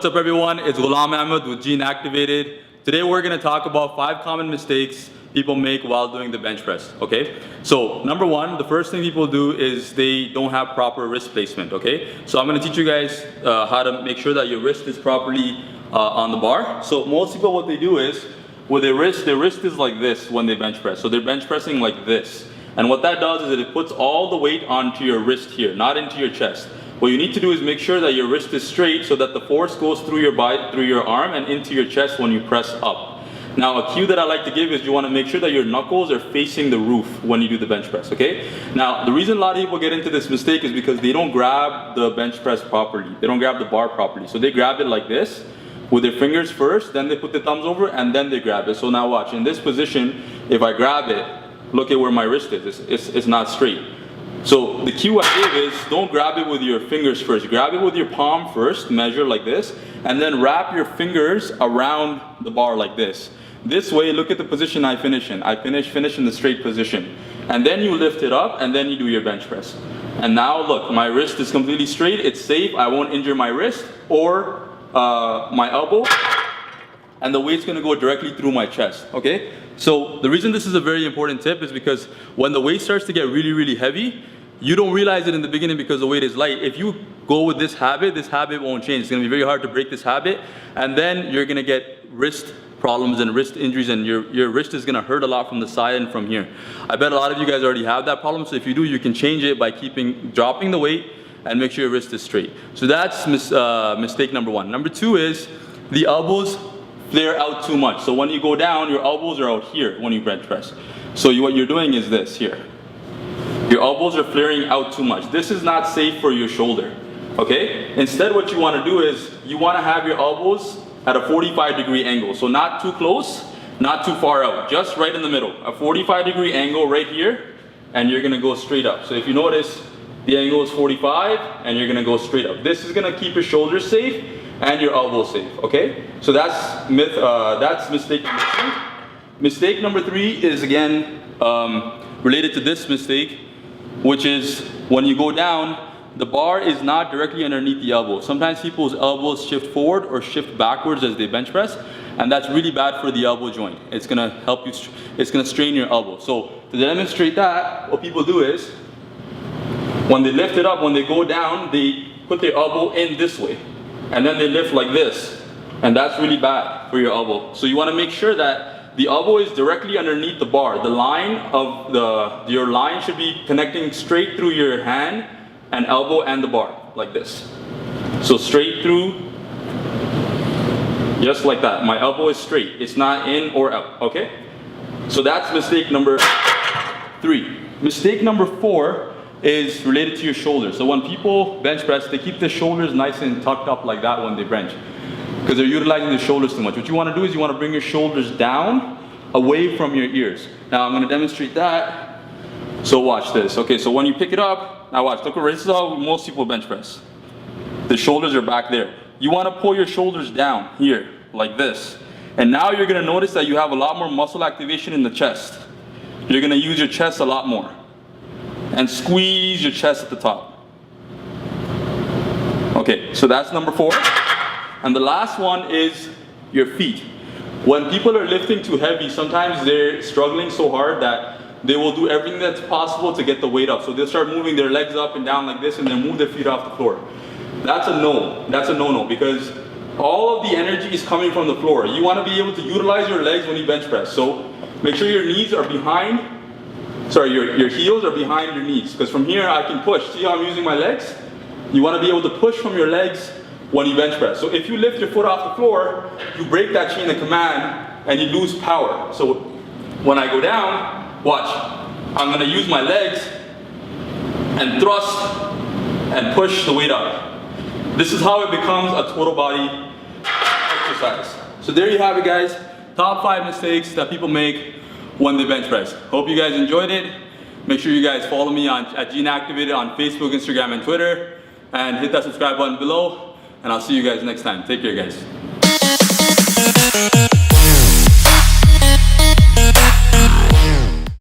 What's up everyone, it's Ghulam Ahmed with Gene Activated. Today we're going to talk about 5 common mistakes people make while doing the bench press, okay? So number 1, the first thing people do is they don't have proper wrist placement, okay? So I'm going to teach you guys how to make sure that your wrist is properly on the bar. So most people, what they do is, with their wrist is like this when they bench press. So they're bench pressing like this. And what that does is that it puts all the weight onto your wrist here, not into your chest. What you need to do is make sure that your wrist is straight so that the force goes through your arm and into your chest when you press up. Now a cue that I like to give is you want to make sure that your knuckles are facing the roof when you do the bench press, okay? Now the reason a lot of people get into this mistake is because they don't grab the bench press properly. They don't grab the bar properly. So they grab it like this with their fingers first, then they put the thumbs over and then they grab it. So now watch, in this position, if I grab it, look at where my wrist is. It's not straight. So the cue I give is don't grab it with your fingers first. Grab it with your palm first, measure like this, and then wrap your fingers around the bar like this. This way, look at the position I finish in. I finish in the straight position. And then you lift it up and then you do your bench press. And now look, my wrist is completely straight, it's safe, I won't injure my wrist or my elbow. And the weight's gonna go directly through my chest, okay? So the reason this is a very important tip is because when the weight starts to get really, really heavy, you don't realize it in the beginning because the weight is light. If you go with this habit won't change. It's gonna be very hard to break this habit, and then you're gonna get wrist problems and wrist injuries, and your wrist is gonna hurt a lot from the side and from here. I bet a lot of you guys already have that problem, so if you do, you can change it by dropping the weight and make sure your wrist is straight. So that's mistake number 1. Number 2 is the elbows flare out too much. So when you go down, your elbows are out here when you bench press. So what you're doing is this here. Your elbows are flaring out too much. This is not safe for your shoulder, okay? Instead, what you want to do is you want to have your elbows at a 45-degree angle. So not too close, not too far out, just right in the middle. A 45-degree angle right here, and you're going to go straight up. So if you notice, the angle is 45, and you're going to go straight up. This is going to keep your shoulders safe and your elbows safe, okay? So that's mistake number 2. Mistake number 3 is again related to this mistake, which is when you go down, the bar is not directly underneath the elbow. Sometimes people's elbows shift forward or shift backwards as they bench press, and that's really bad for the elbow joint. It's gonna help you, it's gonna strain your elbow. So to demonstrate that, what people do is, when they lift it up, when they go down, they put their elbow in this way, and then they lift like this, and that's really bad for your elbow. So you wanna make sure that the elbow is directly underneath the bar. The line of your line should be connecting straight through your hand and elbow and the bar, like this. So straight through, just like that. My elbow is straight. It's not in or out, okay? So that's mistake number 3. Mistake number 4 is related to your shoulders. So when people bench press, they keep their shoulders nice and tucked up like that when they bench, because they're utilizing their shoulders too much. What you want to do is you want to bring your shoulders down away from your ears. Now I'm going to demonstrate that. So watch this. Okay, so when you pick it up, now watch, look over, this is how most people bench press. The shoulders are back there. You want to pull your shoulders down here, like this. And now you're going to notice that you have a lot more muscle activation in the chest. You're going to use your chest a lot more. And squeeze your chest at the top. Okay, so that's number 4. And the last one is your feet. When people are lifting too heavy, sometimes they're struggling so hard that they will do everything that's possible to get the weight up. So they'll start moving their legs up and down like this and then move their feet off the floor. That's a no. That's a no-no, because all of the energy is coming from the floor. You want to be able to utilize your legs when you bench press. So make sure your knees are behind, your heels are behind your knees, because from here I can push. See how I'm using my legs? You want to be able to push from your legs when you bench press. So if you lift your foot off the floor, you break that chain of command and you lose power. So when I go down, watch, I'm going to use my legs and thrust and push the weight up. This is how it becomes a total body exercise. So there you have it, guys. Top 5 mistakes that people make when they bench press. Hope you guys enjoyed it. Make sure you guys follow me at Gene Activated on Facebook, Instagram, and Twitter. And hit that subscribe button below. And I'll see you guys next time. Take care, guys.